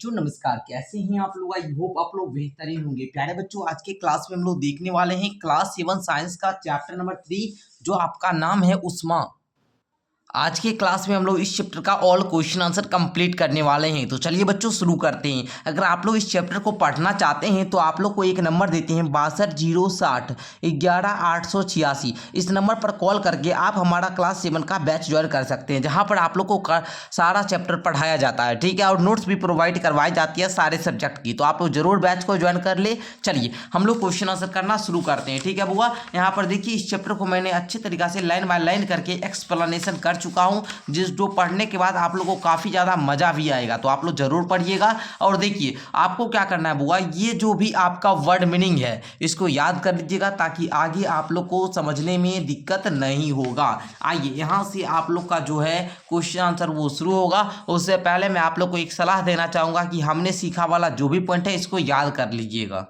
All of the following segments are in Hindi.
बच्चों नमस्कार। कैसे हैं आप लोग? आई होप आप लोग बेहतरीन होंगे। प्यारे बच्चों, आज के क्लास में हम लोग देखने वाले हैं क्लास 7 साइंस का चैप्टर नंबर 3, जो आपका नाम है उष्मा। आज के क्लास में हम लोग इस चैप्टर का ऑल क्वेश्चन आंसर कंप्लीट करने वाले हैं। तो चलिए बच्चों शुरू करते हैं। अगर आप लोग इस चैप्टर को पढ़ना चाहते हैं तो आप लोग को एक नंबर देते हैं 62 060 11 886। इस नंबर पर कॉल करके आप हमारा क्लास 7 का बैच ज्वाइन कर सकते हैं, जहां पर आप लोग को सारा चैप्टर पढ़ाया जाता है, ठीक है, और नोट्स भी प्रोवाइड करवाई जाती है सारे सब्जेक्ट की। तो आप लोग जरूर बैच को ज्वाइन कर ले। चलिए हम लोग क्वेश्चन आंसर करना शुरू करते हैं, ठीक है बुआ। यहाँ पर देखिए इस चैप्टर को मैंने अच्छे तरीके से लाइन बाय लाइन करके एक्सप्लेनेशन कर चुका हूं, जो पढ़ने के बाद आप लोगों को काफी ज्यादा मजा भी आएगा। तो आप लोग जरूर पढ़िएगा। और देखिए आपको क्या करना है बुआ, ये जो भी आपका वर्ड मीनिंग है इसको याद कर लीजिएगा, ताकि आगे आप लोग को समझने में दिक्कत नहीं होगा। आइए यहां से आप लोग का जो है क्वेश्चन आंसर वो शुरू होगा। उससे पहले मैं आप लोग को एक सलाह देना चाहूंगा कि हमने सीखा वाला जो भी पॉइंट है इसको याद कर लीजिएगा।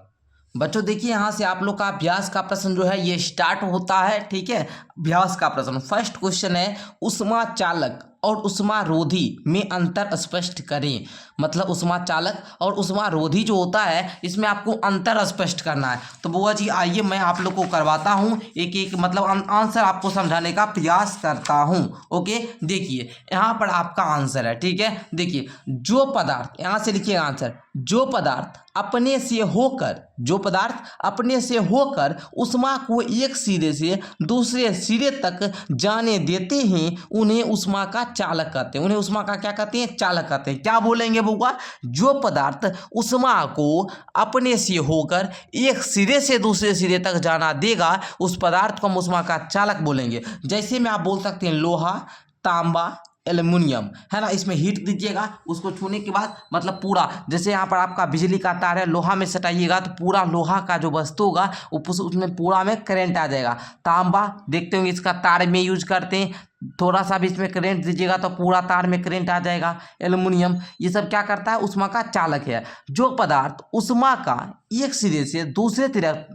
बच्चों देखिए यहाँ से आप लोग का अभ्यास का प्रश्न जो है ये स्टार्ट होता है, ठीक है। अभ्यास का प्रश्न फर्स्ट क्वेश्चन है, उष्मा चालक और उष्मा रोधी में अंतर स्पष्ट करें। मतलब उष्मा चालक और उष्मा रोधी जो होता है इसमें आपको अंतर स्पष्ट करना है। तो बुआ जी आइए मैं आप लोग को करवाता हूँ एक एक, मतलब आंसर आपको समझाने का प्रयास करता हूँ। ओके देखिए यहाँ पर आपका आंसर है, ठीक है। देखिए जो पदार्थ, यहाँ से लिखिए आंसर, जो पदार्थ अपने से होकर, जो पदार्थ अपने से होकर उष्मा को एक सिरे से दूसरे सिरे तक जाने देते हैं उन्हें उष्मा का चालक कहते हैं। उन्हें उष्मा का क्या कहते हैं? चालक कहते हैं। क्या बोलेंगे बुआ? जो पदार्थ उष्मा को अपने से होकर एक सिरे से दूसरे सिरे तक जाना देगा उस पदार्थ को हम उष्मा का चालक बोलेंगे। जैसे में आप बोल सकते हैं लोहा, तांबा, एल्युमिनियम, है ना। इसमें हीट दीजिएगा, उसको छूने के बाद मतलब पूरा, जैसे यहाँ पर आपका बिजली का तार है, लोहा में सटाइएगा तो पूरा लोहा का जो वस्तु होगा उसमें पूरा में करंट आ जाएगा। तांबा देखते होंगे इसका तार में यूज करते हैं, थोड़ा सा भी इसमें करंट दीजिएगा तो पूरा तार में करंट आ जाएगा। एल्युमिनियम ये सब क्या करता है? उष्मा का चालक है। जो पदार्थ उष्मा का एक सिरे से दूसरे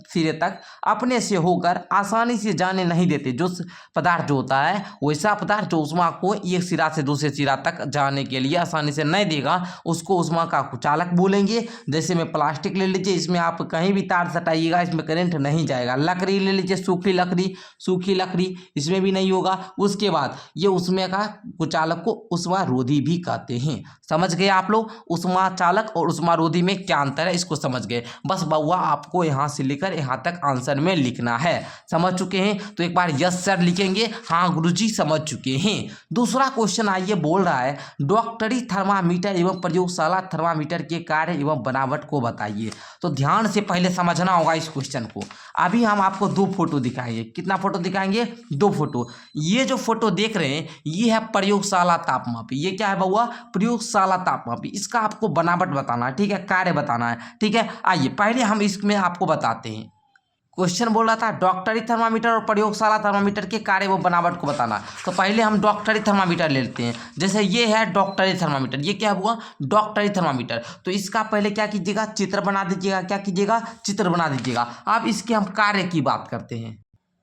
सिरे तक अपने से होकर आसानी से जाने नहीं देते, जो पदार्थ जो होता है वैसा पदार्थ जो उष्मा को एक सिरा से दूसरे सिरा तक जाने के लिए आसानी से नहीं देगा उसको उष्मा का चालक बोलेंगे। जैसे में प्लास्टिक ले लीजिए, इसमें आप कहीं भी तार सटाइएगा इसमें करंट नहीं जाएगा। लकड़ी ले लीजिए, सूखी लकड़ी इसमें भी नहीं होगा। उसके बाद ये उष्मा का कुचालक को उष्मा रोधी भी कहते हैं। समझ गए आप लोग उष्मा चालक और उष्मा रोधी में क्या अंतर है, इसको समझ गए। बस बउआ आपको यहां से लेकर यहां तक आंसर में लिखना है। समझ चुके हैं तो एक बार यस सर लिखेंगे, हाँ गुरुजी समझ चुके हैं। दूसरा क्वेश्चन आइए बोल रहा है, डॉक्टरी थर्मामीटर एवं प्रयोगशाला थर्मामीटर के कार्य एवं बनावट को बताइए। तो ध्यान से पहले समझना होगा इस क्वेश्चन को। अभी हम आपको दो फोटो दिखाएंगे। कितना फोटो दिखाएंगे? दो फोटो। ये जो फोटो देख रहे हैं ये है प्रयोगशाला तापमापी। ये क्या है बउआ? प्रयोगशाला तापमापी। इसका आपको बनावट बताना है, ठीक है, कार्य बताना है, ठीक है। आइए पहले हम इसमें आपको बताते हैं। क्वेश्चन बोल रहा था डॉक्टरी थर्मामीटर और प्रयोगशाला थर्मामीटर के कार्य व बनावट को बताना। तो पहले हम डॉक्टरी थर्मामीटर ले लेते हैं। जैसे ये है डॉक्टरी थर्मामीटर, ये क्या हुआ? डॉक्टरी थर्मामीटर। तो इसका पहले क्या कीजिएगा? चित्र बना दीजिएगा। क्या कीजिएगा? चित्र बना दीजिएगा। अब इसके हम कार्य की बात करते हैं।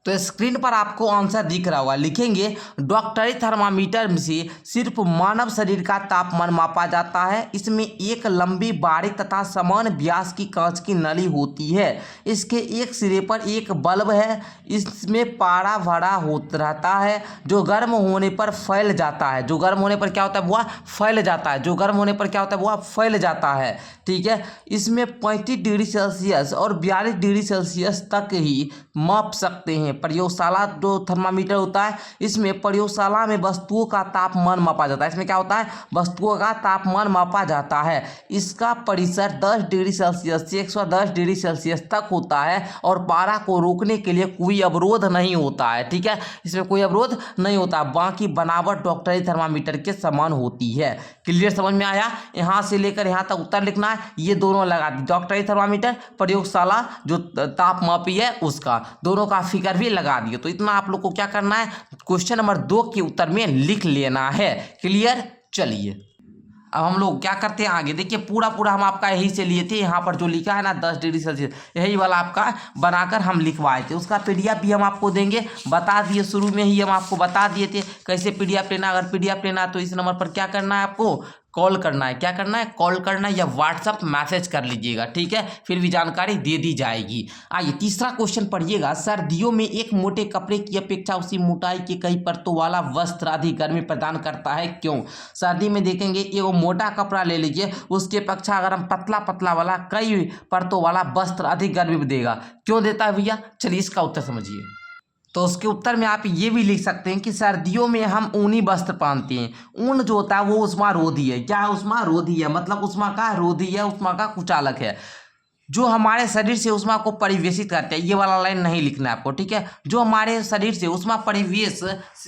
तो स्क्रीन पर आपको आंसर दिख रहा होगा, लिखेंगे डॉक्टरी थर्मामीटर से सिर्फ मानव शरीर का तापमान मापा जाता है। इसमें एक लंबी बारीक तथा समान व्यास की कांच की नली होती है। इसके एक सिरे पर एक बल्ब है। इसमें पारा भरा होता रहता है जो गर्म होने पर फैल जाता है। जो गर्म होने पर क्या होता है बुआ? फैल जाता है। जो गर्म होने पर क्या होता है बुआ? फैल जाता है, ठीक है। इसमें 35 डिग्री सेल्सियस और 42 डिग्री सेल्सियस तक ही माप सकते हैं। प्रयोगशाला जो थर्मामीटर होता है इसमें प्रयोगशाला में वस्तुओं का तापमान मापा जाता है। इसमें क्या होता है? वस्तुओं का तापमान मापा जाता है। इसका परिसर 10 डिग्री सेल्सियस से 110 डिग्री सेल्सियस तक होता है और पारा को रोकने के लिए कोई अवरोध नहीं होता है, ठीक है। इसमें कोई अवरोध नहीं होता। बाकी बनावट डॉक्टरी थर्मामीटर के समान होती है। क्लियर? समझ में आया? यहाँ से लेकर यहाँ तक उत्तर लिखना है। ये दोनों लगा दी, डॉक्टरी थर्मामीटर, प्रयोगशाला जो तापमापी है उसका, दोनों का फिगर भी लगा दिए। तो इतना आप लोग को क्या करना है? क्वेश्चन नंबर 2 के उत्तर में लिख लेना है। क्लियर? चलिए अब हम लोग क्या करते हैं आगे। देखिए पूरा हम आपका यही से लिए थे। यहाँ पर जो लिखा है ना 10 डिग्री सेल्सियस, यही वाला आपका बनाकर हम लिखवाए थे। उसका पीडीएफ भी हम आपको देंगे, बता दिए शुरू में ही हम आपको बता दिए थे कैसे पीडीएफ लेना। अगर पीडीएफ लेना तो इस नंबर पर क्या करना है आपको? कॉल करना है। क्या करना है? कॉल करना है या व्हाट्सअप मैसेज कर लीजिएगा, ठीक है, फिर भी जानकारी दे दी जाएगी। आइए तीसरा क्वेश्चन पढ़िएगा। सर्दियों में एक मोटे कपड़े की अपेक्षा उसी मोटाई के कई परतों वाला वस्त्र अधिक गर्मी प्रदान करता है, क्यों? सर्दी में देखेंगे एगो मोटा कपड़ा ले लीजिए, उसके अपेक्षा अगर हम पतला पतला वाला कई परतों वाला वस्त्र अधिक गर्मी देगा। क्यों देता है भैया? चलिए इसका उत्तर समझिए। तो उसके उत्तर में आप ये भी लिख सकते हैं कि सर्दियों में हम ऊनी वस्त्र पहनते हैं। ऊन जो होता है वो उष्मारोधी है। क्या है? उष्मारोधी है, मतलब उष्मा का रोधी है, उष्मा का कुचालक है, जो हमारे शरीर से उष्मा को परिवेशित करते हैं। ये वाला लाइन नहीं लिखना है आपको, ठीक है। जो हमारे शरीर से उष्मा परिवेश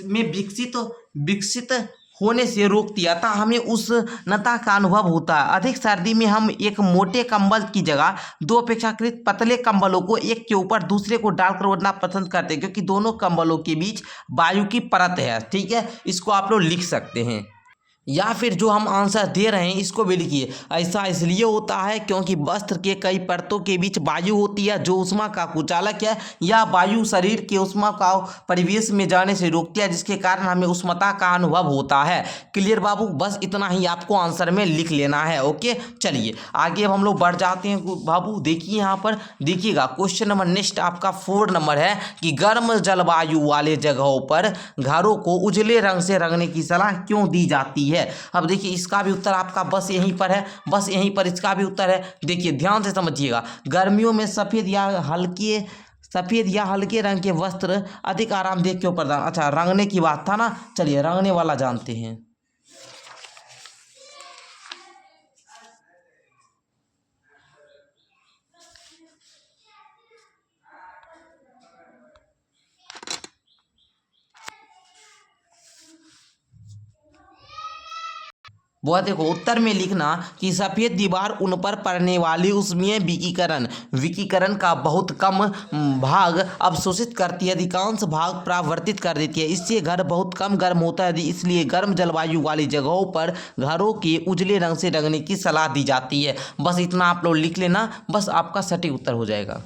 में विकसित होने से रोकती है, अतः हमें उष्णता का अनुभव होता है। अधिक सर्दी में हम एक मोटे कंबल की जगह दो अपेक्षाकृत पतले कंबलों को एक के ऊपर दूसरे को डालकर ओढ़ना पसंद करते हैं, क्योंकि दोनों कंबलों के बीच वायु की परत है, ठीक है। इसको आप लोग लिख सकते हैं, या फिर जो हम आंसर दे रहे हैं इसको भी लिखिए। ऐसा इसलिए होता है क्योंकि वस्त्र के कई परतों के बीच वायु होती है जो उष्मा का कुचालक है, या वायु शरीर के उष्मा का परिवेश में जाने से रोकती है, जिसके कारण हमें उष्णता का अनुभव होता है। क्लियर बाबू? बस इतना ही आपको आंसर में लिख लेना है। ओके, चलिए आगे अब हम लोग बढ़ जाते हैं बाबू। देखिए यहाँ पर देखिएगा क्वेश्चन नंबर नेक्स्ट आपका 4 नंबर है कि गर्म जलवायु वाले जगहों पर घरों को उजले रंग से रंगने की सलाह क्यों दी जाती है? अब देखिए इसका भी उत्तर आपका बस यहीं पर है, बस यहीं पर इसका भी उत्तर है। देखिए ध्यान से समझिएगा। गर्मियों में सफ़ेद या हल्के रंग के वस्त्र अधिक आरामदेह क्यों प्रदान, अच्छा रंगने की बात था ना, चलिए रंगने वाला जानते हैं। वो देखो उत्तर में लिखना कि सफ़ेद दीवार उन पर पड़ने वाली ऊष्मीय विकिरण का बहुत कम भाग अवशोषित करती है, अधिकांश भाग परावर्तित कर देती है। इससे घर बहुत कम गर्म होता है, इसलिए गर्म जलवायु वाली जगहों पर घरों के उजले रंग से रंगने की सलाह दी जाती है। बस इतना आप लोग लिख लेना, बस आपका सटीक उत्तर हो जाएगा।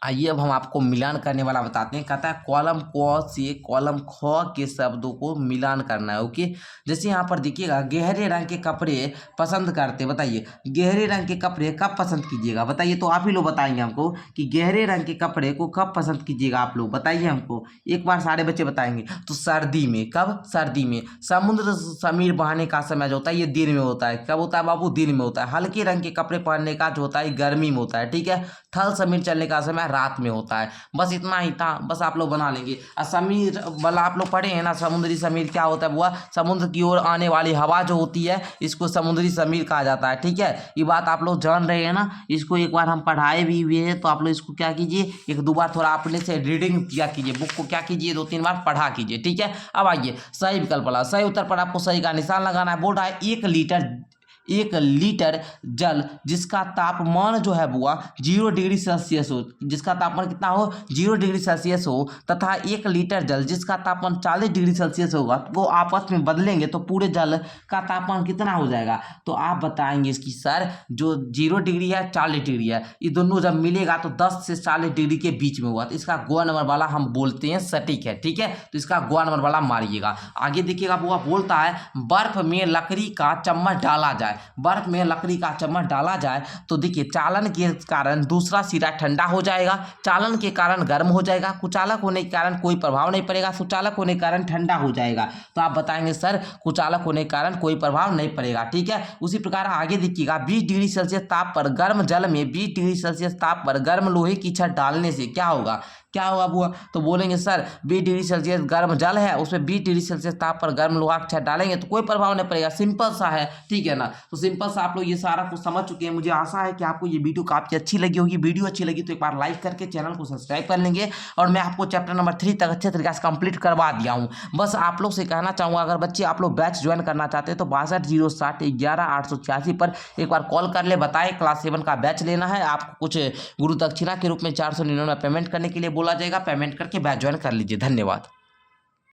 आइए अब हम आपको मिलान करने वाला बताते हैं। कहता है कॉलम क से कॉलम ख के शब्दों को मिलान करना है। ओके, जैसे यहाँ पर देखिएगा गहरे रंग के कपड़े पसंद करते, बताइए गहरे रंग के कपड़े कब पसंद कीजिएगा? बताइए, तो आप ही लोग बताएंगे हमको कि गहरे रंग के कपड़े को कब पसंद कीजिएगा आप लोग, बताइए हमको, एक बार सारे बच्चे बताएंगे। तो सर्दी में। कब? सर्दी में। समुद्र समीर बहाने का समय जो होता है ये दिन में होता है। कब होता है बाबू? दिन में होता है। हल्के रंग के कपड़े पहनने का जो होता है गर्मी में होता है, ठीक है। थल समीर चलने का समय रात में होता है। बस इतना ही था, बस आप लोग बना लेंगे। समीर वाला आप लोग पढ़े हैं ना, समुद्री समीर क्या होता है बुआ? समुद्र की ओर आने वाली हवा जो होती है इसको समुद्री समीर कहा जाता है, ठीक है। ये बात आप लोग जान रहे हैं ना, इसको एक बार हम पढ़ाए भी हुए हैं, तो आप लोग इसको क्या कीजिए, एक दो बार थोड़ा अपने से रीडिंग किया कीजिए, बुक को क्या कीजिए 2-3 बार पढ़ा कीजिए, ठीक है। अब आइए सही विकल्प वाला, सही उत्तर पर आपको सही का निशान लगाना है। बोल रहा है 1 लीटर जल जिसका तापमान जो है बुआ 0 डिग्री सेल्सियस हो, जिसका तापमान कितना हो 0 डिग्री सेल्सियस हो, तथा 1 लीटर जल जिसका तापमान 40 डिग्री सेल्सियस होगा, वो आपस में बदलेंगे तो पूरे जल का तापमान कितना हो जाएगा? तो आप बताएंगे इसकी सर जो 0 डिग्री है 40 डिग्री है, ये दोनों जब मिलेगा तो 10 से 40 डिग्री के बीच में हुआ, तो इसका ग नंबर वाला हम बोलते हैं सटीक है, ठीक है। तो इसका ग नंबर वाला मारिएगा। आगे देखिएगा बुआ बोलता है बर्फ में लकड़ी का चम्मच डाला जाए, बर्फ में लकड़ी का चम्मच डाला जाए तो देखिए चालन के कारण दूसरा सिरा ठंडा हो जाएगा, चालन के कारण गर्म हो जाएगा, कुचालक होने के कारण कोई प्रभाव नहीं पड़ेगा, सुचालक होने के कारण ठंडा हो जाएगा। तो आप बताएंगे सर कुचालक होने के कारण कोई प्रभाव नहीं पड़ेगा, ठीक है। उसी प्रकार आगे देखिएगा 20 डिग्री सेल्सियस ताप पर गर्म जल में 20 डिग्री सेल्सियस ताप पर गर्म लोहे की छड़ डालने से क्या होगा? क्या होगा बुआ? तो बोलेंगे सर 20 डिग्री सेल्सियस गर्म जल है, उसमें 20 डिग्री सेल्सियस ताप पर गर्म लोहा की छड़ डालेंगे तो कोई प्रभाव नहीं पड़ेगा, सिंपल सा है, ठीक है ना। तो सिंपल सा आप लोग ये सारा कुछ समझ चुके हैं। मुझे आशा है कि आपको ये वीडियो काफ़ी अच्छी लगी होगी। वीडियो अच्छी लगी तो एक बार लाइक करके चैनल को सब्सक्राइब कर लेंगे। और मैं आपको चैप्टर नंबर 3 तक अच्छे तरीके से कंप्लीट करवा दिया हूँ। बस आप लोग से कहना चाहूँगा अगर बच्चे आप लोग बैच ज्वाइन करना चाहते हैं तो 62 060 11 886 पर एक बार कॉल कर ले, बताएं क्लास 7 का बैच लेना है। आपको कुछ गुरु दक्षिणा के रूप में 499 पेमेंट करने के लिए बोला जाएगा, पेमेंट करके बैच ज्वाइन कर लीजिए। धन्यवाद।